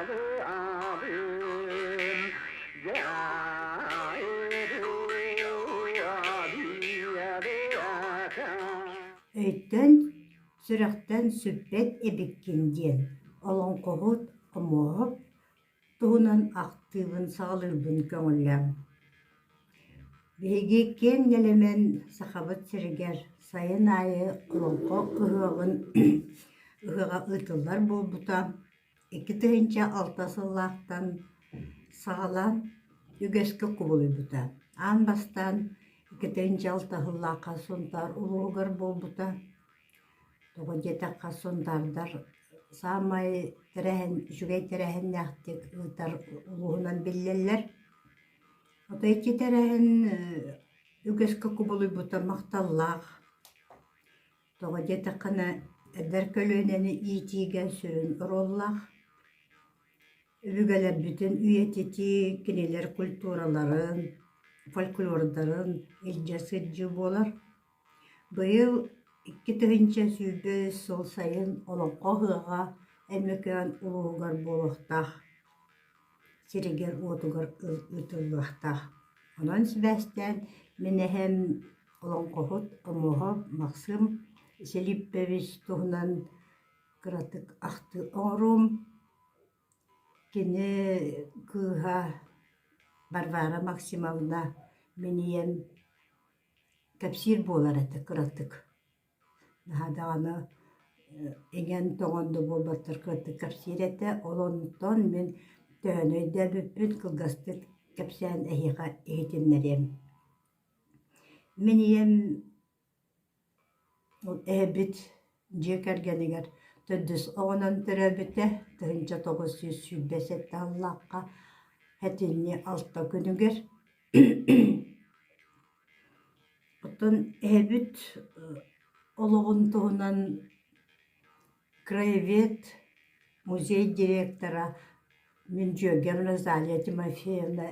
Өйттөн сүрөктөн сүппет эбиккиндиен олон kohut омооп туһунан ахтыыбын саҕалыырбын көҥүллэм. Биһигииккиэн нэлэмэн сахабыт сиригэр сайын аайы олонхо ыһыҕа ыытыллар буолбута, икки тыһынча алта сыллаахтан саҕалан үгэскэ кубулуйбута. Аан бастаан икки тыһынча алта сыллаахха сонтаар улуугар буолбута. Тоҕо дьиэтэххэ сонтаардар саамай үчүгэй тэрэһэннээхтик ыытар улуһунан биллэллэр. Отойчи тэрэһэн үгэскэ кубулуйбута махталлаах. Тоҕо дьиэтэххэнэ эдэр көлүөнэни иитиигэр сүрүн ороллаах. Үбүгэлэрбитин үйэтити кинилэр культураларын, фольклордарын илдьэ сылдьыы буолар. Быйыл икки тыһынча сүүбүс сол сайын олонхо ыһыаҕа элмэкээн улуугар буолуохтаах, сиригэр уотугар ыытыллыахтаах. Онон сибээстэн минэһэм олонхоһут омуоһо махсым силиппэбис туһунан кыратык ахты оҥорум. Кини кыыһа Варвара Максимовна минийэн кэпсиир буолар этэ кыратык. Наһадаҕаны эҥэн тоҕондо буолбаттар кыратык кэпсиир этэ, олонтон мин төһөнөйдөөбүппүт кылгастык кэпсээн эһиэхэ иһитиннэрийэм. Минийэм эһэбит дьиэ кэргэнигэр төддүс оҕонон төрөөбүтэ, тыһынча 900 сыллаахха хэтинни 6 күнүгэр. Оттон эһэбит олоҕун туһунан краевед музей директора Мюндьөгем Розалия Тимофеевна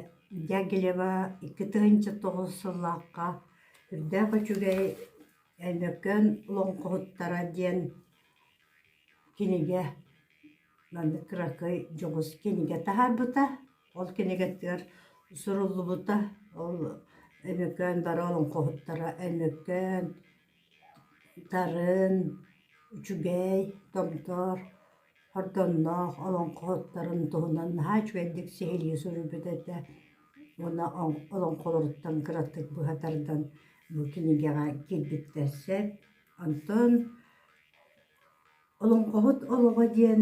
Дягилева 2-9 сыллаахха үрдээх үчүгэй элмэккэн олонхоһуттара диэн кинигэ маннык кыракый дьоҕус кинигэ таһаарбыта. Ол кинигэттигэр суруллубута. Ол элмэккэн бары олонхоһуттара элмэккэн тарын, үчүгэй, томтор, хордонноох олонхоһуттарын туһунан наһаа үчүгэйдик сиһилии суруйбут этэ. Уонна олонхолоруттан кыратык быһатардан бу кинигэҕэ киирбиттэрсэ. Онтон олонхоһут олоҕо диэн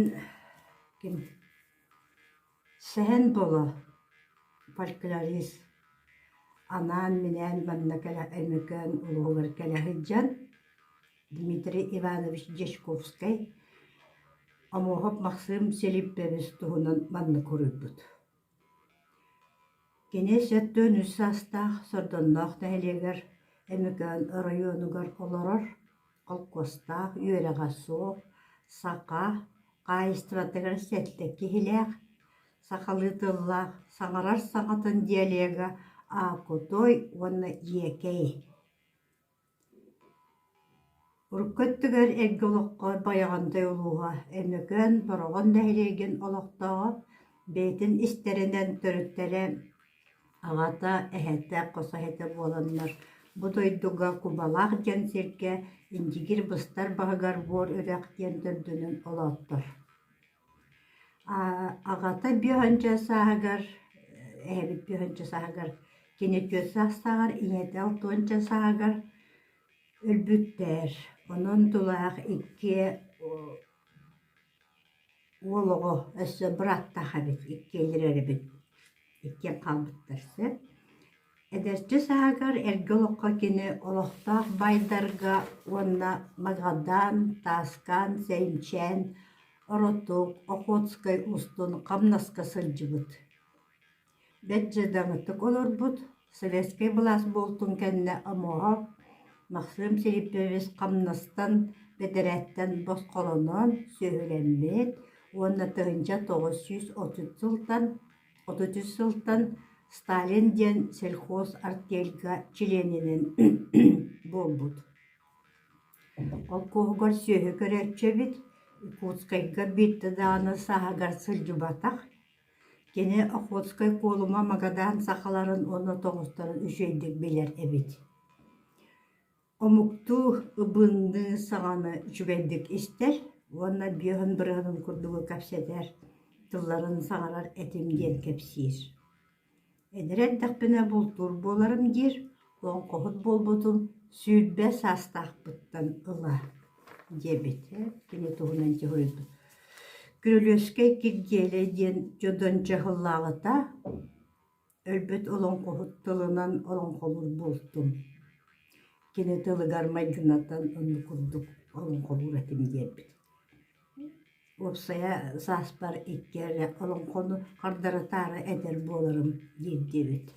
сэһэн боло фольклорист анаан минээн манна элмэкээн улуугар кэлэһылдьан Дмитрий Иванович Дечковский омуоһоп махсым силиппэбис туһунан манна куруйбут. Кини сөттөөн үс саастаах сордонноох нэһилиэгэр элмэкээн районугар олорор Колкостаах, Үөрэҕэ-суох, Саха, Хаайыстыбатыгар сэллэ киһилээх, Сахалыы тыллаах, Саҥарар саҥатын диэлиэгэ Аакутой уонна Иэкэй. Уруккөттүгэр эргэ олоххо байаҕантай улууһа элмэкээн бороҕун нэһилиэгин олохтоҕо бэйэтин истэринэн төрүттэрэ аҕата эһэтэ хосо этэ буоланнар. Бу дойдуга Кубалаах диэн сиргэ индигир быстар баһыгар буор үрэх диэн төрдүнүн олооттор. Аҕата биөһөнчө сааһыгар, эһэбит биөһөнчө сааһыгар, кини түөс саастааҕар, иҥэтэ алтуонча сааһыгар өлбүттээр. Онон тулаах икки уолоҕо өссө быраттахабит, иккиэлэрэрибит, иккиэн хаалбыттарсы. Эдэрчи сааһыгар эргэ олоххо кини олохтоох байдарга уонна Магадан, Тааскан, Сеймчэн, Оротук, Охотскай устун хамнаска сылдьыбыт. Бэджэ даҥытык олорбут, советскай былаас буолтун кэннэ омуоһо махсым силиппэбис хамнастан бэдэрэттэн босхолонон сөһүлэммит, уонна тыһынча 930 сылтан Сталин диэн сельхоз артельга членинин буолбут. Ол куһугар сүөһү көрөөччөбүт, Икутскайга битті даны сағагар сылжубатақ. Кені Охотскай колума магадан сақаларын оны тоғыстарын үшейдік белер әбет. Омукту ыбынды сағаны жүбендік істер, онна бүйін бірғының күрдігі кәпседер, тылларын сағарар әтімден кәпсир. Әдірет дақпіне бұлтур боларым дер, оң қоғыт болбудым, сүйбе састақ бұттан ұла дебет. Кені тұғынан тегірді. Күрілөске киргелі ден жодон жағылағыта, өлбет олон қоғыт тылынан олон қолыр болдым. Кені тылы гармай жүнаттан оны күрдік олон қолыр әтім дебет. Опсая саспар иккері олон қоны қардары тары әдер боларым дебет.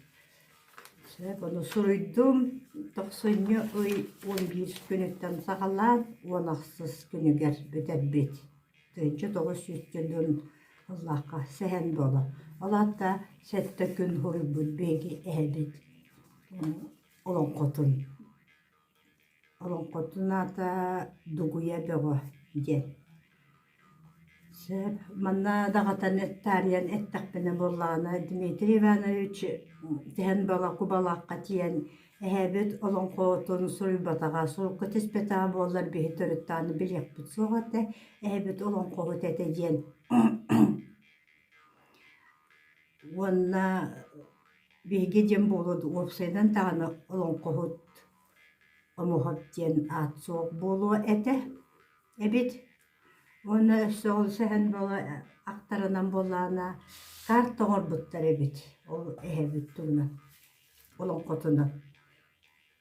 Оны сұруйдым, 90 ой 11 күнеттен сағалан, онақсыз күнігер бөтер бет. Түйінші 900 күндің Аллахқа сәхен болы. Олатта сәтті күн хұры бұл бейгі әбет. Олон қотын. Олон қотын ата дугуя бөгі ден. Манна дағатан әттариян әттақпені боллағына Дмитрий Иванович тән бала кубалаққа тиен әбет олон қотын сұйбатаға сұлқы теспетаға болар бейі түріттаны білек бұт соғатты әбет олон қот әті ден. Онна бейге ден болуды опсайдан тағаны олон қот омуғат ден ат соқ болу әті әбет. Оны соғыл сәхін бала ақтарынан болағына карт оңыр бұттар әбет. Ол әбет тұғына. Олон қотына.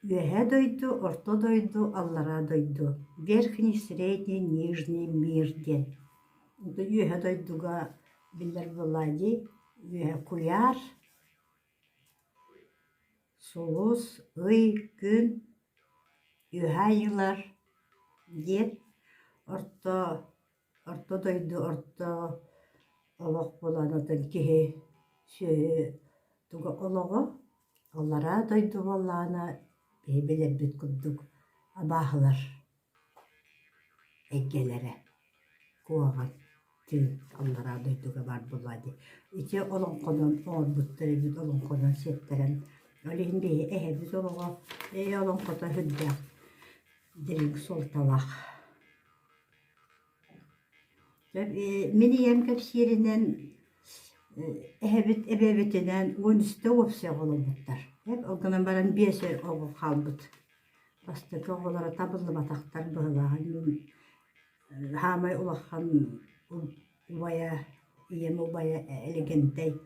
Үйәе дойду, орто дойду, аллара дойду. Верхний, средний, нижний мирден. Үйәе дойдуға білдер болады. Үйәе куяр, солус, үй, күн, үйәе йылар ден. Орто дойду, орто олық боланатын кеге сөйі тұға олығы. Олара дойду болағына бейбелер бет күрдік абағылар әйгелері қуаған түн олара дойдуға бар болады. Ете олың қонын оңыр бұттары бет олың қонын сеттерін. Олейін бейі әйбіз олығы олың қота хүдді дірің сол талақ. Мені емкәпсерінен әбет әбәбетінен 13-ті опсия қолы бұттар. Олғынан баран 5 оғы қалбыт. Бастықы оғылары табылы батақтар бұғылаған. Хамай ұлаққан ұбая, ем ұбая әлігендей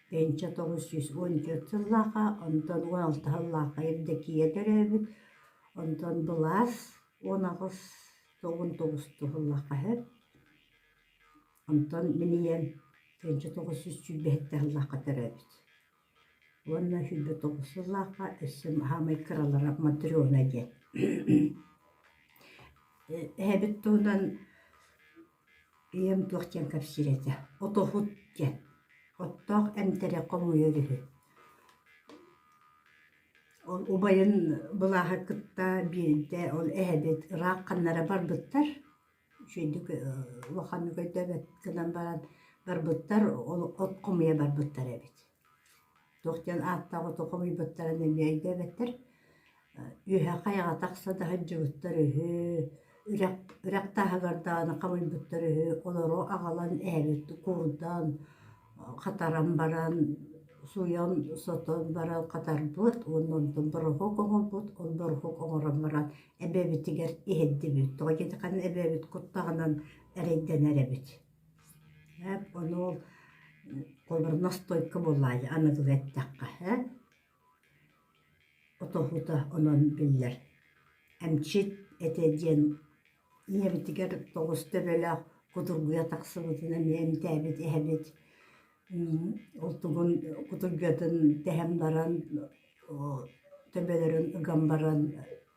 1914 жыллаға, ондан 16 жыллаға ердекі едір әбет. Ондан бұлас 19 жыллаға әбет. Онтан менен 1900 жыллаға тәрәбет. Онна 9 жыллаға әсім хамай кралара Матрёна де. Әбет тұғынан ем туақтен кәпсіреті. Отоғыт де. Оттақ әмтәрі қомы өрігі. Ол ұбайын бұлаға күтті бірді ол әбет ұрақ қаннара бар бұттар. Шүйдік уақаны көйті әбет кынан баран бар бұттар, от қомыя бар бұттар әбет. Тоқтен аттағы тоқымый бұттарын әмейді әбеттер. Үйе қайға тақсадағы жүгіттар үйі, үрәқтағы ғардағаны қамый бұттар үйі, олары ағалан әбет қордан, қатаран баран, суян сотон баран қатар бұт, онын бұрығы қоңыр бұт, он бұрығы қоңыран баран әбәбетігер ехедді бүт. Тоға кеті қанын әбәбет құттағынан әрейден әрәбет. Оны ол қолбір настойкі болайды, анығыл әттіққа. Отоғыда онын білдер. Әмчет әтеден еметігер тоғысты бөлі құдырғыя тақсы бұтына мәмді әбет әбет. Олтығын құтыргетін тәхем баран, төбелерін үган баран,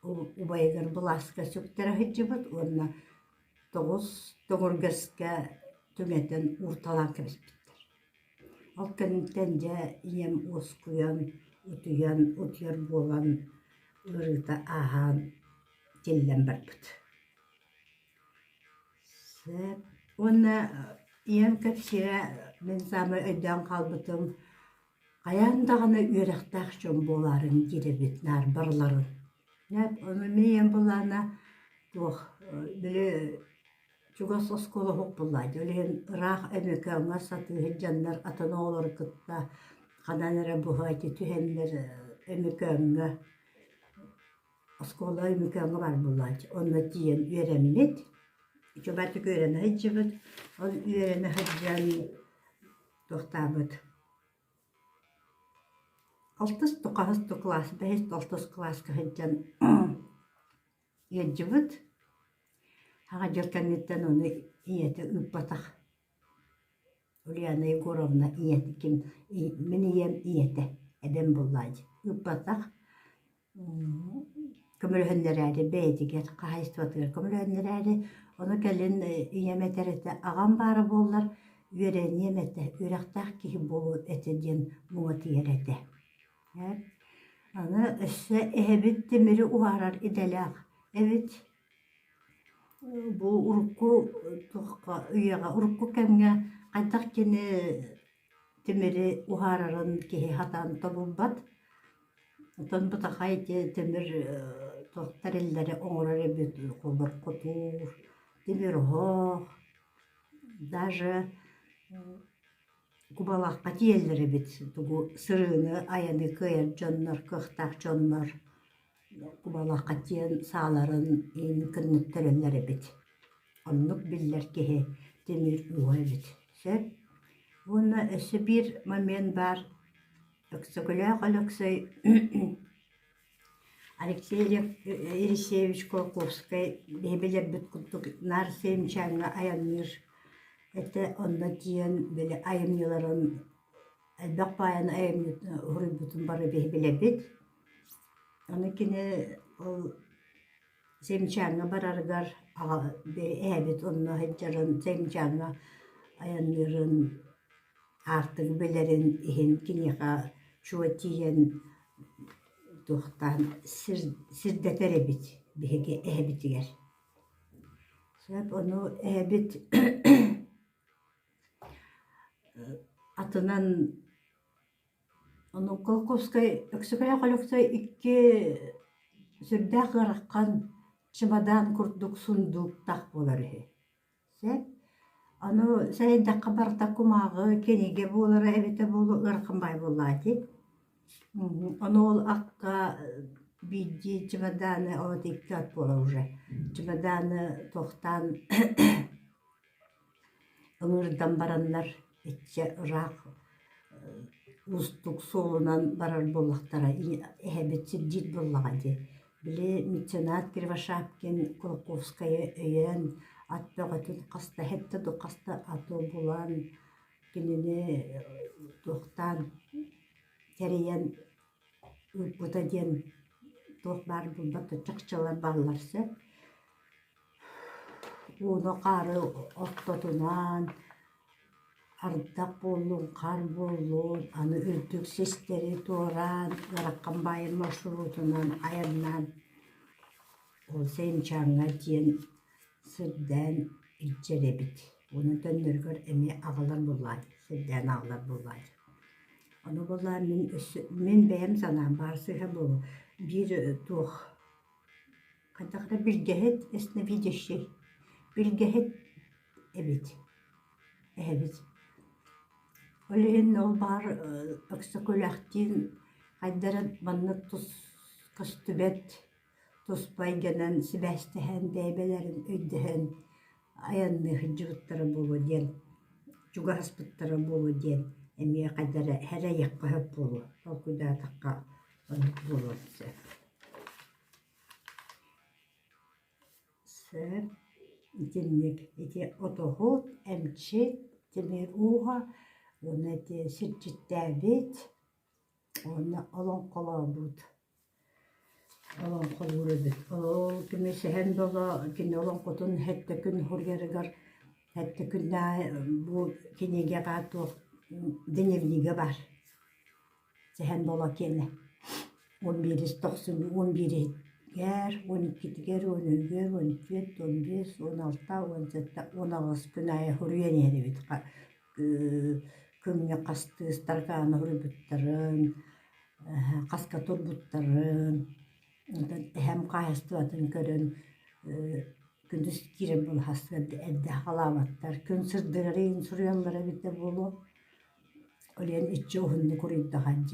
ұбайығыр бұласқа сөктері хеджі бұд, онына тоғыргасқа түметтен ұрталан кіріспеттер. Ол кәнттен жа ем осқуян, ұтыяр болан, ұрыта аған теллен бар бұд. Онна ием кепсире мен самы өйдөн калбытым. Каяндагыны үйрәктәк чон боларын киребит нар барларын. Нәп оны мен булана тух биле чугас оскола хоп булайды. Олен рах эмекаңа саты жаннар атаноолор кытта кананара бухайты түһеннер эмекаңа оскола эмекаңа бар булайды. Онна тиен үйрәнмет. Чөбәтүк үйрәнә хиҗибит. Ол үйрәнә хиҗан тохтабыт. Алтыс тоқағыз класс, бәйіс алтыс класс кәхеттен ежібіт. Аға жеркәнеттен оны иеті үппатақ. Ульяна Егоровна иеті кем, мен ием иеті, әдем боллайды. Үппатақ. Көмілхендер әрі бәйтігер, қағайыстыватығыр. Көмілхендер әрі оны кәлін иеметерді ағам бары болар, үйерен еметі, үйрақтақ кейі болу әтеден мұңы тиер Аны өссө эбит темири уарар иделяк. Эбит бу урукку тухка үйага урукку кемге кайдак кини темири уарарын кихи хатан тобулбат. Отон бутахайти темир тохтариллери оңорар эбит колбор котур, темир хох, даже Кубалаққа тиеллері бит, тугу сырыны аяны кыйыр жоннор, кықтақ жоннор, кубалаққа тиен сааларын ені кінніттерелері бит. Оннук биллер кеhe темир уғай бит. Сәп, оны өсі бір момент бар, өксігіләк олықсай Алексей Елисеевич Колковский бейбелер бит күттік нар сеймчаңға аяныр. Это онна тиен беле айымныларын әлбәк баян айымны хурый бутун бары бейбелебит. Оны кені семчаңға бараргар әбит онна хеджарын семчаңға аяннырын артық белерін ехен кенеға чуа тиен тухтан сирдетер эбит беге әбитігер. Сөп оны әбит атынан оның Колковскай өксікілі қолықтай икки сүрдә қырыққан чемодан күрдік сундук тақ болар е. Сәп, оны сәйдәққа барта кумағы кенеге болары әбеті болу ұрқынбай болады. Оны ол аққа бидді чемоданы олат икки ат бола уже. Чемоданы тоқтан ыңырдан баранлар etçe rak ustuk solundan barar bollaqtara ehebetçi cid bollaqadı. Bile Mitsonat Kривошапкин Колковская öyen atbağatın qasta hette do qasta atı bulan kenini toqtan tereyen uyputa den toq bar bulbatı çaqçalar ballarsa onu qarı ottotunan ардақ болуын, қар болуын, аны үрдік сестері туыран, ғараққан байын маршрутынан, аяннан. Ол сеймчаңға дейін сырдан үлчері бит. Оны төннергөр әме ағылар болады, сырдан ағылар болады. Оны болар мен бәйім санам барсыға болу. Bir тух, қандақта білгехет, әсіне видеші. Білгехет әбет. Әбет. Олеген ол бар өксікөләқтен қайдарын манны күстібет тұспай генен сібәстіхен бәйбелерін өйдіхен аянны хыджыбыттары болу ден, чугаспыттары болу ден, әме қайдары әрі яққығып болу, ол күда таққа болу. Сәр, итеннік, ете отоғыт, әмчет, темер уға, оны әте сірчеттәбет, оны олан қола бұд. Олан қолы бұд. Ол кемесі ән дола, кені олан қотын әтті күн хұргерігер, әтті күнна бұл кенеге қату діневнігі бар. Сән дола кені. 11-91 Гэр, 12-тигер, 13-гер, 14, 15, 16, 17, 19 күн ая хуруян еребит. Күнге қастыстар ғаны хурбуттарын, қасқа турбуттарын, әм қайыстыбатын көрін, күндіз кирен бұл хастырды әдді қаламаттар. Күн сырдығырын сұруяллара бітті болу. Олен итчі оғынны көрейдіған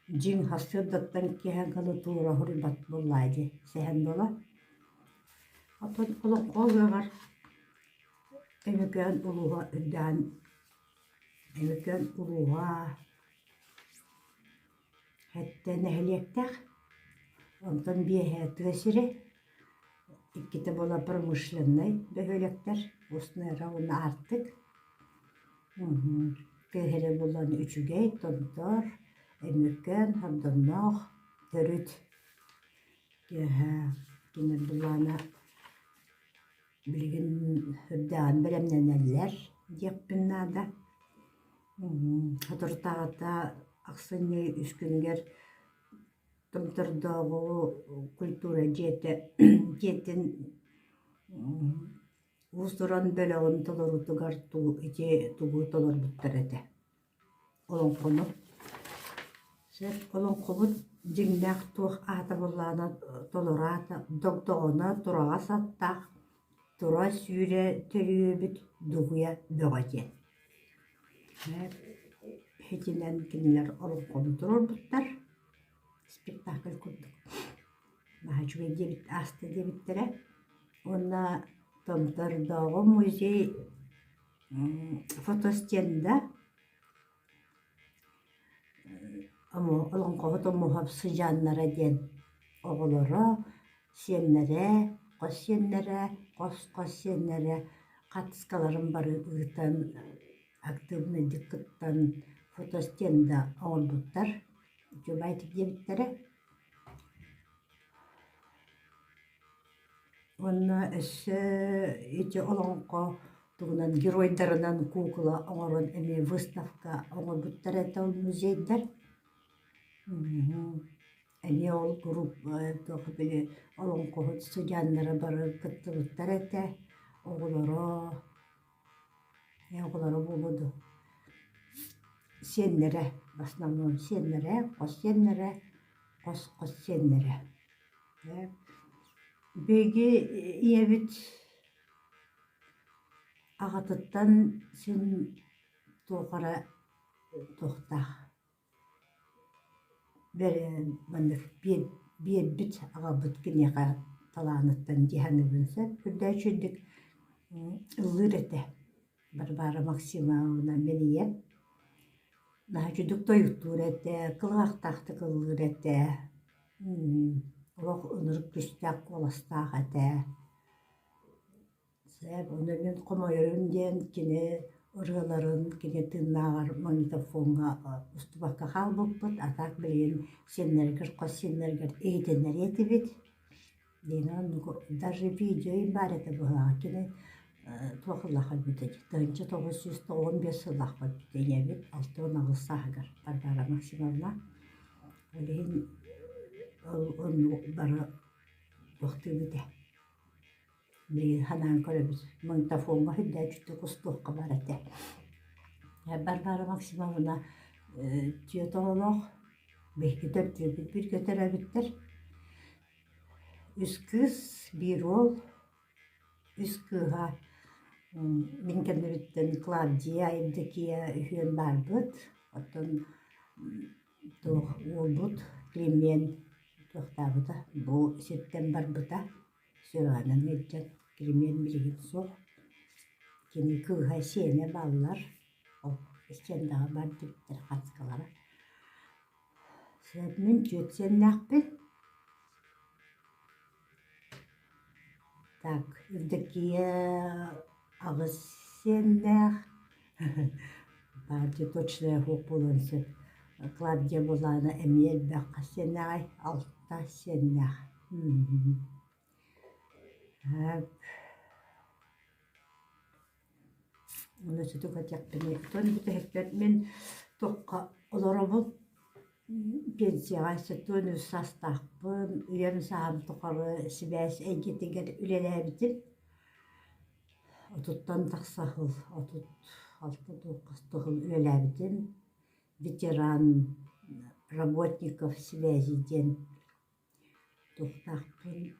жин хастырдаттан кең қылы туыра хурбат боллайды. Сәхен бола. Атын қолын қолғығар. Әмекен ұлуға үдден. Әмекен ұлуға. Әттен әхілектәк. Онтан бейхе түгесірі. Иккеті бола промышленный бөхелектер. Осыны рауына артық. Көхері болан үчігей, тонтор, әмеккен, хабданнақ, түріт. Кені болана білген үрдән білемнен әлілер деппін нада. Хатыртағыта ақсыны үскінгер тымтырдағы культура жетін ұздыран бөлігін тұлыры тұғар тұғы тұлыр бұттыр әді. Олың қоны. Олың қобыт жіңнәқ тұқ аты болағына тұлыр аты доғдығына тұраға саттақ, тұра сүйре түрі бүт дұғыя бөғатен. Хетінен кенелер олың қоны тұрыр бұттар. Спектакль күрдік. Мағачуе дебіт, асты дебіттірі. Онна томтырдағы музей фотостенда олың қоғыт омуғап сыжаннара ден оғылары, сеннері, қос сеннері, қос сеннері қатысқаларын бары ұғытан активны диккіттан фотостенда оғыл бұттар. Жобайтып дебіттері. Онна әсі еті олыңқа тұғынан геройдарынан кукла оңырын әме выставка оңыр бұттар әті ол музейдер. Әне ол групп білі олыңқа студиянлары бары күтті бұттар әті оғылары болуды. Сеннері, в основном сеннері, қос сеннері. Беге ебіт ағатыттан сен тоқара тоқтақ. Бер біт аға бүткіне таланыттан дегені бүнсі. Күрді үшіндік ұлыр әті. Барбара Максимовна мені еп. Нахачудук тойуттур әті, қылғақтақты қылғыр әті, олақ ұнырып күштәк оластақ әті. Оны мен қомайырынден кені ұрғыларын, кені тыннағар магнитофонға ұстыбаққа қал бұппыт, атақ білген сеннергер, қос сеннергер ейтенер еті бет. Даже видео бар әті бұға кені туақыллаққа бүтеді. Тыңчы 915 сыллаққа бүтеді бет, 6-10 сағығыр. Барбара Максимовна. Олейін оны бары тоқты бүті. Мен ханан көрі біз магнитофонға хүдді жүтті құстыққа бар әті. Барбара Максимовна түйет оғылық. Бәйкі төрті бір көтер әбіттір. Үз кыз, бір ол, үз кыға мен кәндіріттен Клавдия, Евдокия үйен бар бұд. Оттан ол бұд, Клемен тоқта бұда. Бұл сеттен бар бұда. Сөрғанын өттен Клемен білген соқ. Кені кыға сені балылар. Ол істендағы бар дүптер қатысқалары. Мен жөтсен нақпен. Так, Евдокия ағыз сеннәқ. Барды точная хуқ болынсы. Клавдия боланы әмел бәққа сеннәғай, алтта сеннәқ. Оны сөті көтек біне. Тон бүті хекпет мен тоққа олары бұл. пенсияға сөттөн үс састақпын, үйем сағым тұқары сібәс әйгетігер үлеләбітім. Отуттан тақсақыл, отут алты тоқыстығыл үлеләбітім. Ветеран работников связиден тұқтақпын.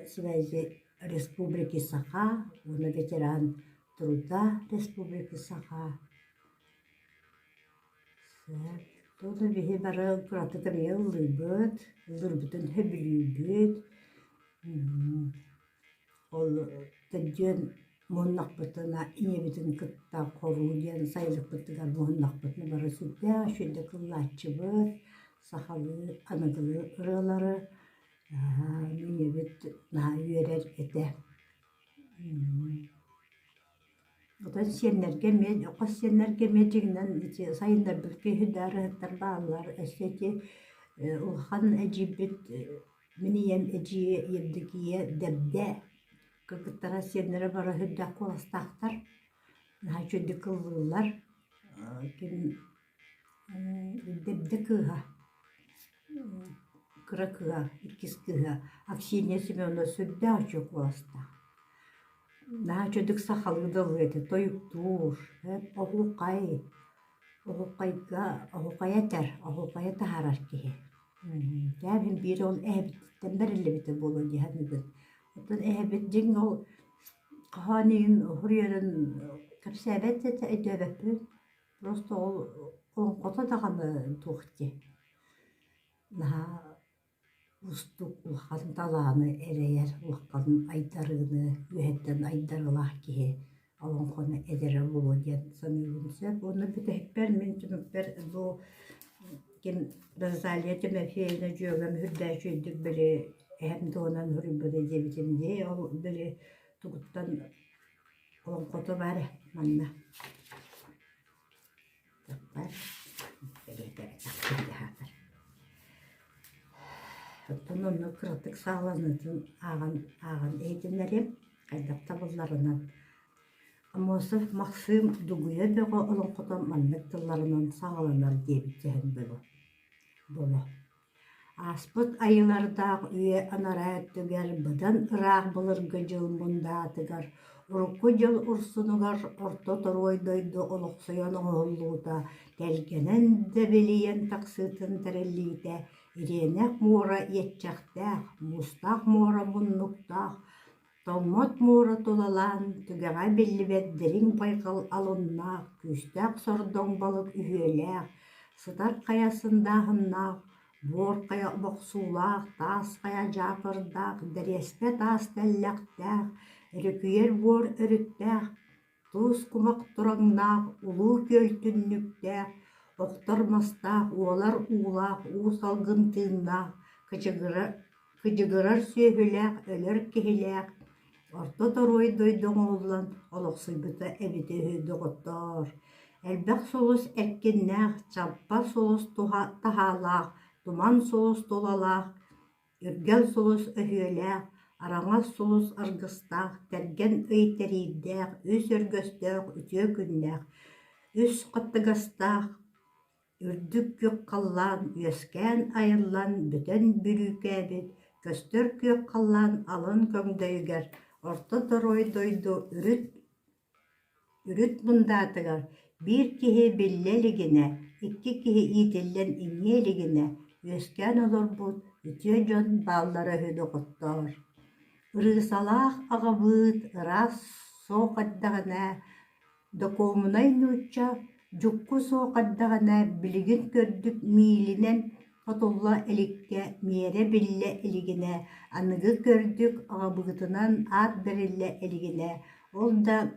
Связи республики Саха, оны ветеран труда республики Саха. Тоды бихи бары күратықыр еллыбыт, лырбытын хөбілүйбіт. Ол тәдден мұннақ бұтына инебітін күтта қору ден сайылық бұттығар мұннақ бұтына бары сүрді, шүйді қыллатчы бұт, сақалы, анығылы ұрылары, инебіт наға үйерер еті. Одан сенерге мен, оқас сенерге мен жігінен сайындар білке хүдәрі хыттар бағалар, әсеті ұлхан әжібіт, мені ем әжі емдікие дәбді. Кыргыттара сенері бары хүддәк қоластақтар, наға чөді қылғылар, дәбді кыға, кыра кыға, иккіз кыға, Аксинья Семеновна сүрді ачы қоластақ. Наға чөдік сақалғыдылы еті, тойып тур, оғуқай, оғуқай әтер, оғуқай тахарар кеге. Кәбін бір ол әбіттен бәрілі біті болу дегенігін. Оттан әбіт жең ол қағанығын ғұрерін кәпсәбәт әті әдөбәппін. Просто ол қота дағаны туқты. Наға ұстық ұлқан таланы әрәйер, ұлқан айдарыны, үйеттен айдарылақ кеге, алын қоны әдері болу ден санылымсып. Оны бүтәкпер, мен түмікпер бұл Розалия Тимофеевна жөғім хүрдә жөйдік білі әмді онан хүрі білі дебітімде, ол білі тұғыттан олын қоты бәрі манна. Тақпар, білі бәрі тақпырды хатыр. Бұныңны күратық сағыланытын аған әйдінлерім қайдақ табыларынан. Амосов Максим Дугуя бөғі олың қотан маннық тылларынан сағыланар дебіттен болу. Аспыт айылардағы үйе анара әттігер бұдан ұрақ бұлырғы жыл мұнда атығар. Ұрыққы жыл ұрсынығар орта торойдойды олықсыян оғылуыда дәлгенен дәбелейен тақсытын тәрелейді. Иренек мора етчақтақ, мұстақ мора мұннықтақ, томот мора толалан, түгеға беллібет дірің байқал алыннақ, күстәк сордың балық үйеләқ, сытар қаясындағыннақ, бор қая боқсулақ, тас қая жапырдақ, дәреспе тас тәлләқтақ, үрікүйер бор үріттәқ, тұз құмақ тұраңнақ, ұлу көлтүнніктәқ, Оқтармастақ, олар улақ, усалғын тыыннақ, кычыгырар сөйгіләқ, өлер кехіләқ. Орта торой дойдың олан, олықсыйбыта әбіті өйді ғыттар. Әлбәқ солыс әркеннәқ, чаппа солыс тахалақ, туман солыс толалақ, үргел солыс өйеләқ, араңас солыс арғыстақ, тәрген өйтерейдәқ, өс өргөстәқ, үтө күннәқ, өс қаттығастақ, үрдік көк қаллан, өскән айыллан, бүтін бүрікәбіт, көстір көк қаллан, алын көңдөйгер, орта торой дойду үріт мұндатығар, бір кеге біллелігіне, iki кеге итілден иңелігіне, өскән олар бұд, үтө жон баллары хөді құттар. Ырысалақ ағабыт, ырас соқаддағына, докомунай нуча, Жукку соқаддағына білігін көрдік мейлінен фотолла әлікке мере білі әлігіне, анығы көрдік ағабығытынан ат бірілі әлігіне, ол да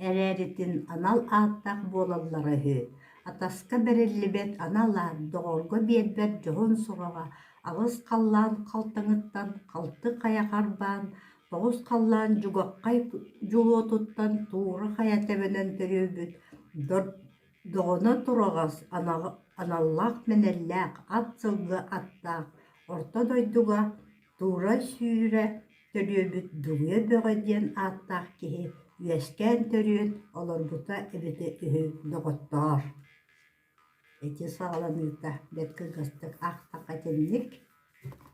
әрәретін анал аттақ болалары хүй. Атасқа бірілі бет аналар доғырғы бербет жоғын сұраға, ағыз қаллан қалтыңыттан қалты қаяқарбан, тоғыз қаллан жүгаққай жолу тұттан туыры қаятабынан түребіт. Доғына тұрағас, аналлақ менелләқ, ат сылғы аттақ, орта дойдуға тура сүйірі төрөбіт дуғе бөғеден аттақ кеге, үйескен төрөт олар бұта әбіті үйі доғыттар. Эти сағаланыта беткі гастык ақтақ әтенлік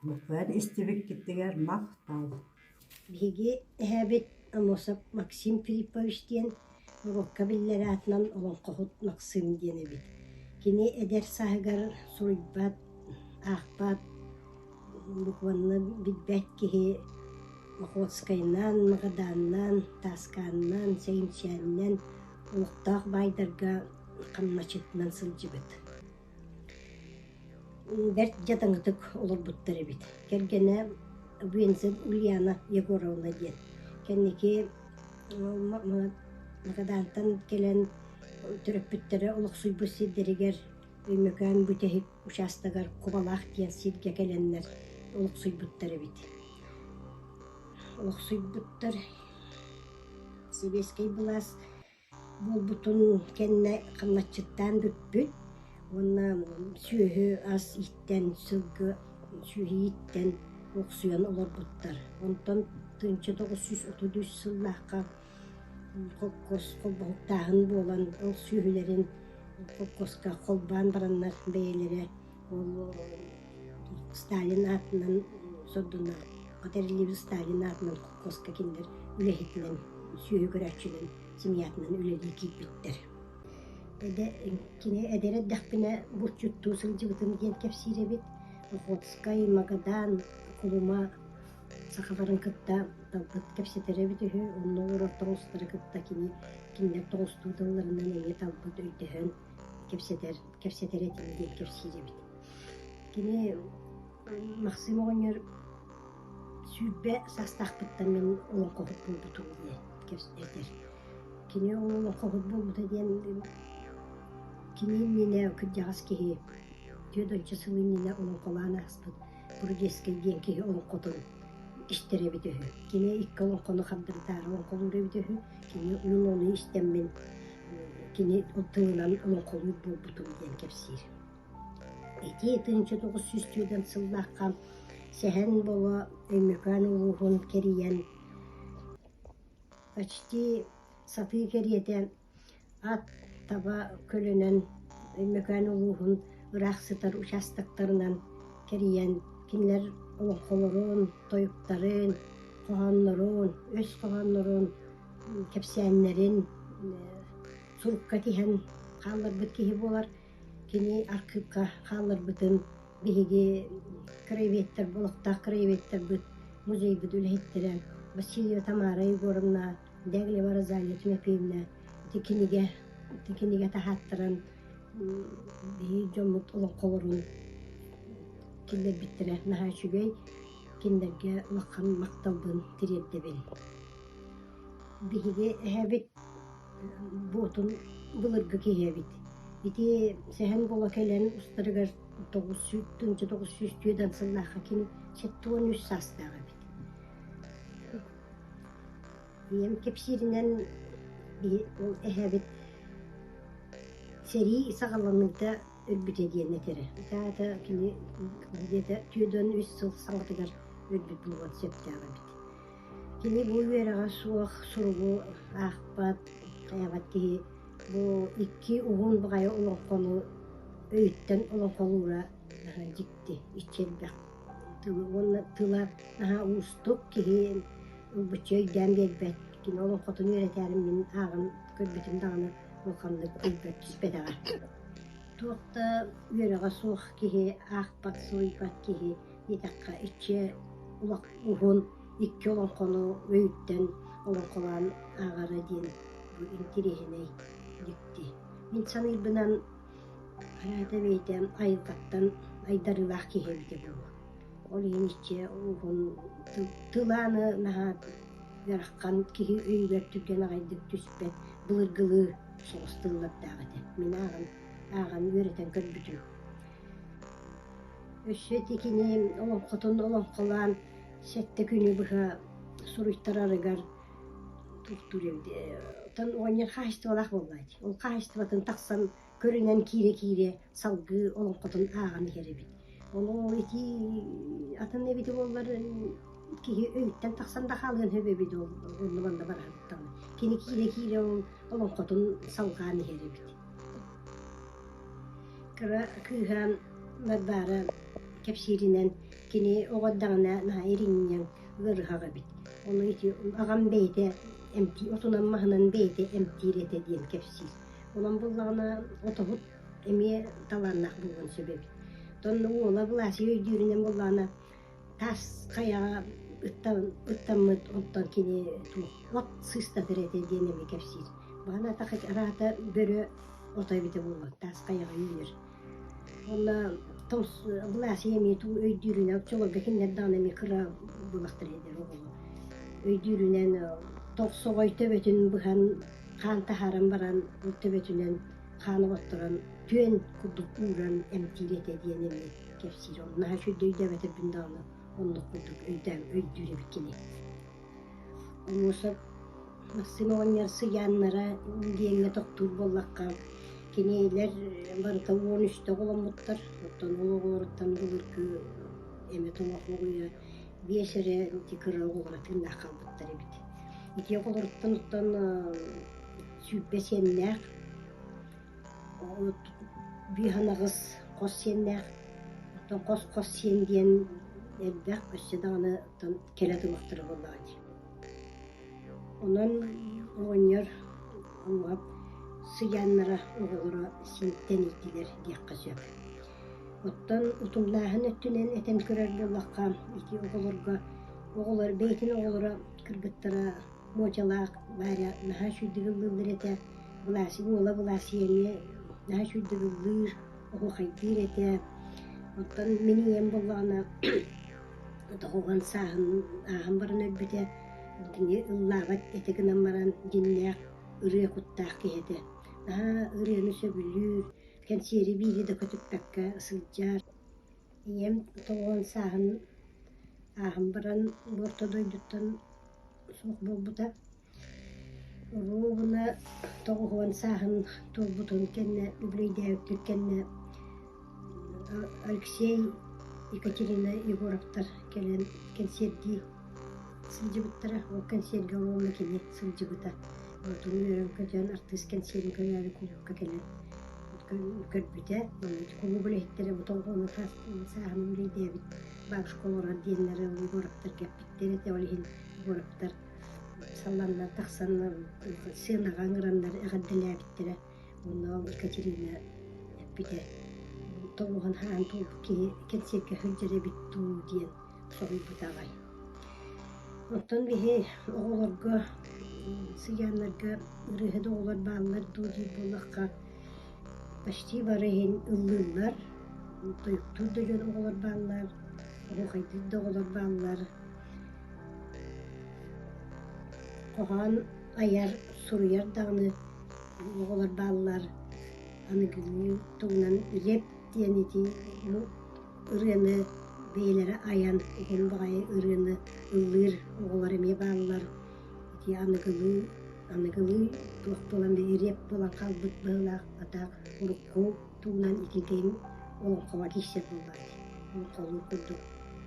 бұқын істебек кеттігер мақтал. Биги эһэбит Амосов Максим Филиппович диэн урокка биллери атынан олон кохут Максим диэн эбит. Кини эдер саһыгар суруйбат, аахпат, букванны билбэт киһи Охотскайнан, Магаданнан, Тасканнан, Сеймчаннан, улуктаах байдарга камначытынан сылжыбыт. Берт жатаңытык олорбуттар эбит. Кергене Венцев Ульяна Егоровна диэн. Кенники Магадантан келен төрөппүттері олық суйбус сиддеригер өймөкөн бүтэхик участагар кубалаах диэн сидге келеннер олық суйбуттар эбит. Олық суйбуттар Сибескей булас болбутун кенне камначыттан бүппүт. Онна сүйөһү ас иттен сылгы сүйөһү иттен оқсуян олорбуттар. Онтон 1934 сыллааққа Коккос колбоқтағын болан ол сүйілерін Коккосқа қолбан бараннар бәйелері ол Сталин атынан содуна Катерилиев Сталин атынан Коккосқа кендер үлехетінен сүйі көрәтшілін семьятынан үлелі кейпеттер. Кіне әдері дақпіне бұтчутту сылжығытын ген кепсиребет Охотскай, Магадан, Кулума сахаварын кытта талбыт кепсетеребит үһү онно урор тоғустары кытта кинилер тоғустуудалларынан эне талбыт өйдөһөн кепсетеретин диэн кепсиребит. Кини Максим оҕонньор сүүббэ састахпыттан мен олон кохут булбутум диэн кепсетер. Кини олон кохут булбута диэн кини мине кыдьягас киһи түйөдөнчө сылын нине олон колаана аспыт бургескей диэн киһи олон котун işтеребит үһү. Кини икки олон кону хабдыртаары олон колу ребит үһү. Кини унун оны истеммен кини тыынан олон колу болбутум диэн кепсир. Эти 1900 сыллааққа сәһән боло өймөкөн улуһун кериен почти саты кериете ат таба көлөнөн өймөкөн улуһун ырахсытар участактарынан кериен кинилер олон колорун, тойуктарын, коханнорун, өс коханнорун, кепсәннерин сурукка тиһэн хаалларбыт киһи болар. Кини аркыпка хаалларбытын биһиги краеветтер, болохтаах краеветтер музейбыт үлэхиттерэн Васильева Тамара Егоровна, Дяглева Розалия Тимофеевна тикиниге тахаттыран биһи жоммут олон колорун киндер биттере наһаа чүгэй киндерге лакхан макталбын тиреддебин. Биһиги эһэбит буутун былыргы киһэбит. Ити сэхэн бола келен устарыгар 900 сыллаахха кини 73 састаага бит. Ием кепсиринен ол эһэбит сери сагаланныгда өрбүтэ диэн этере. Таата кини где-то түйөдөн 3 сыл саңгытыгар өрбүт булган септяга бит. Кини бу үерага суох суругу аахпат каябат киһи бу икки угун багайа олон кону өйттен олон колуура жикти ичелбек. Онна тыла устук киһи бычөй дәмбелбет. Кини олон котун үеретәрим мен ағын көрбүтүм даганы улканды көйбөт түспетага. Туокта үерега суох киһи аахпат суйбат киһи итакка иче улак угун икки олон кону өйттен олон колаан агара диэн бу интерехиней дикти. Мен саныйбынан арада бейтем айылгаттан айдарылаах киһебите бу. Ол иче угун тылааны наха яраккан киһи өйгөр түрген агайдык түспет былыргылыы соғыстыллаптаагыты. Мен ағын үйретен көрбүтүм. Өссөти кини олон котун олон колаан сетте күнү быха суруйттарарыгар туктуребди. Тон оңер хаштыбалах болбайт. Ол хаштыбатын таксан көрүнен кире салгы олон котун ағын керебит. Onu iti atan ne bidi bollar ki öğütten taksanda halın höbe bidi onu banda barhattan. Kini kire olon kotun salgani heri bidi. Kıra kıhan madbara kepsirinen kini oğaddağına naha erinyen gırhağı bit. Onu iti ağam beyte emti otunan mahının beyte emtirete diyen kepsir. Olan bullağına otobut emiye talannak bulun sebebi. Tonnu oğla bulası öydürünen bullağına tas kayağa ıttamıt ondan kini ot sıstatır ete diyen emi kepsir. Bana takıt arata börü otobüte bulun tas kayağa yürür. Ona toms bulası emi tu öydürünen çoğu bekinler danemi kıra bulaktır eder oğlu. Öydürünen toqsoğoy töbötün buhan kan taharan baran töbötünen kanı battıran tüen kuduk uğran emtirete diyen emi kefsir onu. Naha şu döydebete bündağını onu kuduk öydürü bikini. Onu olsa Masını oynarsı yanlara diyenge doktor bollakka kineyler barıta 13'te olamuttar. Ottan oğuluruttan bulur ki emet oğuya beşere tikira oğuratın da kalbıttar ebit. İki oğuluruttan ottan süppe senler bir hanağız kos senler ottan kos sen diyen elbek össe dağını ottan keledi baktırı bolladı. Onun oynuyor ama sıyanlara oğulura sinitten ittiler diye kazıyor. Ottan utumlahın öttünen eten körer bollakka iti oğulur beytin oğulura kırgıttıra moçalak bari naha şüddügüllüldür ete bulası yemi naha şüddügüllür oğul kaydır ete ottan meni yem bollağına oğulan ahın barın öbbüte Dini ıllavat etekinden baran dinleyak ırıya kuttaq kehete. Aha ırıyanı söbülür. Kenseri biri de kötüppekka ısılcar. Iyem toğun ahın baran borta doyduttan soğuk bolbuta. Ruğuna toğun sahın toğbutun kenne übleydeğüktür kenne Alexey Ekaterina Yegorovtar kelen kenserdi сылжыбыттара ол консерге олма кини сылжыбыта отун өрөн көтөн артыс консерин көйәрі кубукка келен көрбүтэ кубу билеттере бутолгону саахын билейдебит бабушкалар диеннери уйгораптар кеппиттер эте олихин уйгораптар салланнар тахсаннар сыынаган гыраннар эгадделээбиттере онна ол Екатерина эппите толуган хаан туупки консерге хылжеребит туу диен сойбутагай Ottan bihi oğullarga, sıyanlarga, ırıhıda oğullar bağlar, dudi bollakka başti varayın ıllırlar, doyuktur da gön oğullar bağlar, oğaydır da oğullar bağlar. Kohan ayar, suruyar dağını oğullar bağlar, anı gülü tuğunan rep diyen iti, ırığını beylere ayan, gen bağay ırığını ılır, oğullar emeye bağlılar. İti anıgılı, tuğuk bolan ve rep bolan kalbıt bağlaq, ata urukku tuğunan ikigen oğul kova kişer bolar. Oğul kolu kurduk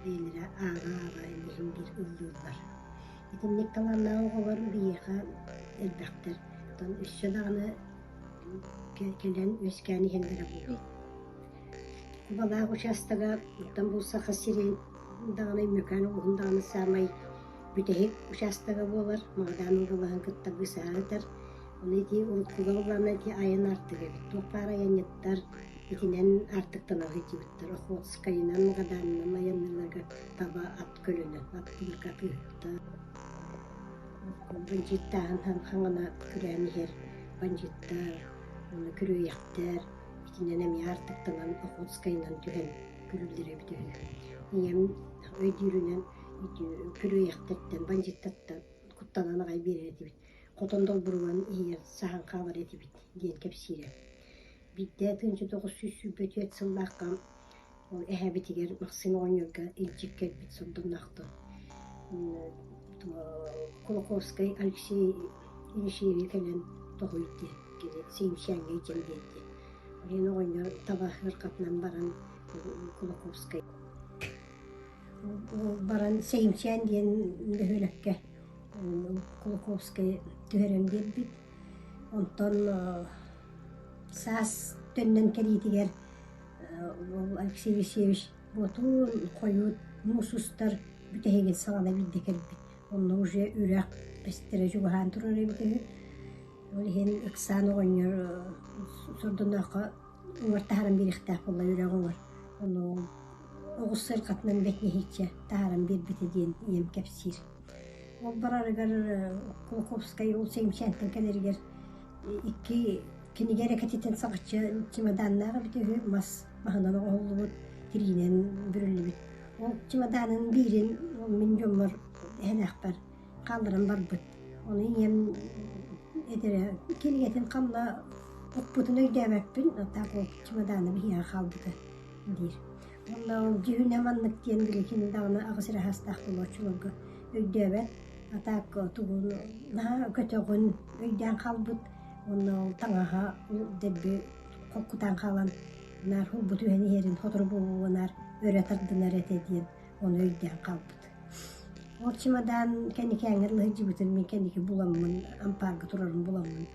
beylere ağa emeyim bir ıllırlar. İtinlik kalanlar oğullar biyeqa elbektir. Tan üssü dağını gelen öskani hendere bu. Bala uçastaga utan bulsa xasirin dağını mükani oğun dağını sarmay bütehik uçastaga bolar. Mağdanın balağın kıtta gısağıdır. Onu iti urutkuga oğlanı iti ayın artık ebit. Topar ayın yettar itinen artıktan ağı iti bittir. Oğuz kayınan mağdanın ayanlarga taba at kölünün. At kılırka kıyıkta. Bancıttağın hanğına küreni her. Bancıttar, onu kürü yaktar. İçinden artıktan Oğuz kayınan tühen kürüldere bir tühen. Iyem öydürünen kürü yaktarttan, bancıttattan kuttanan ağay bir etibit. Koton dolburulan iyer sahan kavar etibit diyen kepsire. Bitte 1900 sübbet yet sıllaqam ol ehebitiger maqsini oynyorga ilcik kelbit sondunnaқты. Kolokovskay Alexey Ilişevi kelen toğuydu. Seyimşenge içen deydi. Yeni oynuyor tabahır kaplan baran Kolokovskay. Baran Seyimşen diyen döhölekke Kolokovskay döhörem derbit. Ondan sas dönnen keritiger Алексей Алексеевич ботун коют мусустар бүтәһеген сагана бидде кербит. Онно уже үрәк пестере жугахан турар бите. Олиһен ыксан огоньор сордонака уңар тахаран бирихтах болла үрәк уңар. Онно огуссыр катнан бетне хитче тахаран бир бите диен ем кепсир. Ол барарыгар Колоковская ул семчентен келергер икки кинигере кетитен сагычы чемоданнага бите мас маханан оғылы тиринен бүрілі бит. Ол чемоданын бирин ол мен жомар әнәқ бар қалдырын бар бұд. Оны ем едері келгетін қамна оқпұтын өйдәмәппін, атақ ол чемоданы бия қалдыды дейір. Онда ол жүйіне маннық ден білекені дағына ағысыра хастақ бұл очылығы өйдәмәп, атақ тұғын көтеғын өйдән қалбыд. Онда ол таңаға дәбі қолқұтан қалан нар хул буту хени херин хотор буунар өретардынар этедин оны өйден калбыт. Ол чемодан кеники аңырлы жибитер мен кеники буламмын ампарга турарын буламмын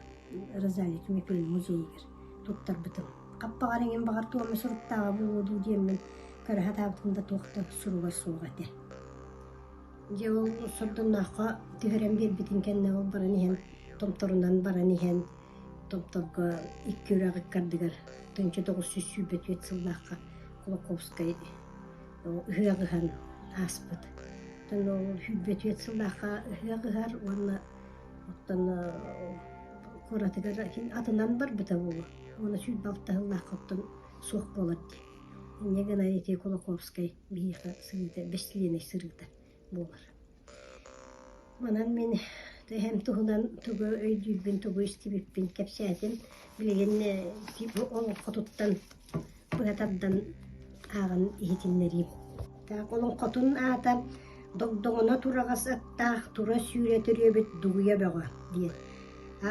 Розалик Мепель музейгер туттар битим. Каппагарыңын багар туамы суруттага бууду диеммен көрө хатабытында тохта суруга сууга те. Же ол сурдуннака тигерем бербитин кенне ол баранихен томторунан баранихен томторга икки үрагы кардыгар 1900 сыллаққа Колоковская үһіғіған аспыд. Тон ол хүббет сыллаққа үһіғығар, оны оттан коратыгар атынан бар бұта болу. Оны сүт балтағылаққа оттан соқ болады. Негін айете Колоковская бейіға сырыда, бестіліне сырыда болар. Манан мен hem tuğundan tuğu öydüğün tuğu istibipin kepsədim. Bilegen ol qotuttan buratabdan ağın ihitinleriyim. Olun qotun ağıta dogdoğuna turağas attaq, tura sürətiriyor bet duğuya bağa diye.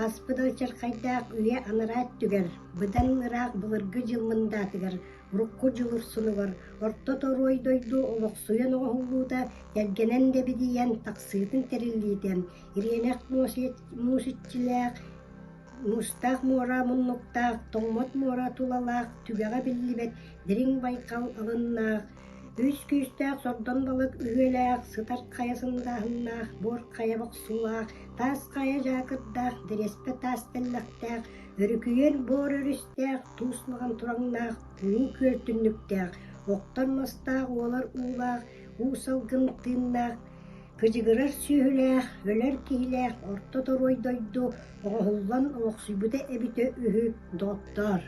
Aspıda çarqaydaq üye anarat tüger. Bıdan ıraq bılırgı jılmında tüger. Rukku jılır sunu var. Orta toroy doydu olaq suyan oğulluda yelgenen de bidiyen taqsıydın terilliyden. İriyenek musitçilaq, mustaq mora munnuqtaq, toğmot mora tulalaq, tügağa billibet, derin baykal alınnaq. Üç küstaq, sordan balık ühelaq, sıtar kayasındağınnaq, bor kaya boksulaq, tas kaya jakıddaq, derespe tas tellaqtaq, örüküyen bor örüstaq, tuğslağın turağnaq, uğu körtünlüktaq, oktanmastaq, olar uğlaq, uğsalgın tığnaq, kıcıgırar sühülaq, öler kihilaq, orta toroy doydu, oğullan oğsübüde ebite ühü doktor.